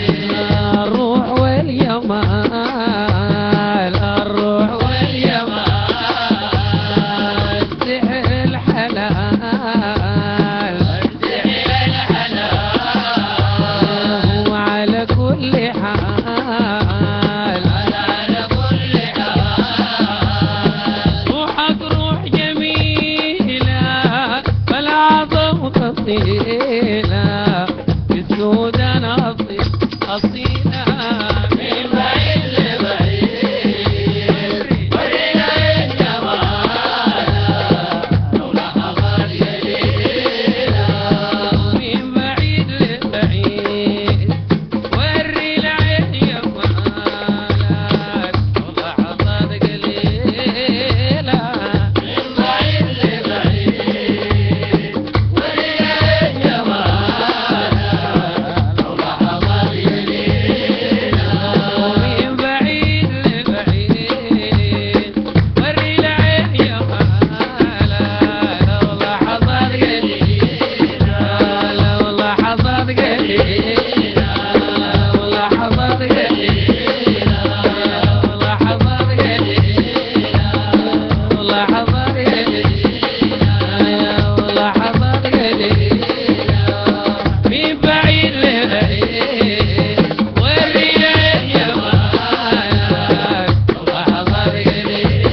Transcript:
الروح واليمال الروح واليمال سحر الحلال وعلى كل حال روحك روح جميلة فالعظم تصيلة في السودان أصيلة من بعيد لبعيد ورينا الجمال لو لحظات جليلة من بعيد لبعيد ورينا الجمال لو لحظات قليلة من بعيد لبعيد ورينا الجمال لو لحظات جليلة من بعيد لبعيد ورينا الجمال لو لحظات قليلة لو لحظات قليلة لو لحظات قليلة لو لحظات قليلة لو لحظات قليلة لو لحظات قليلة من بعيد لبعيد ورينا الجمال لو لحظات قليلة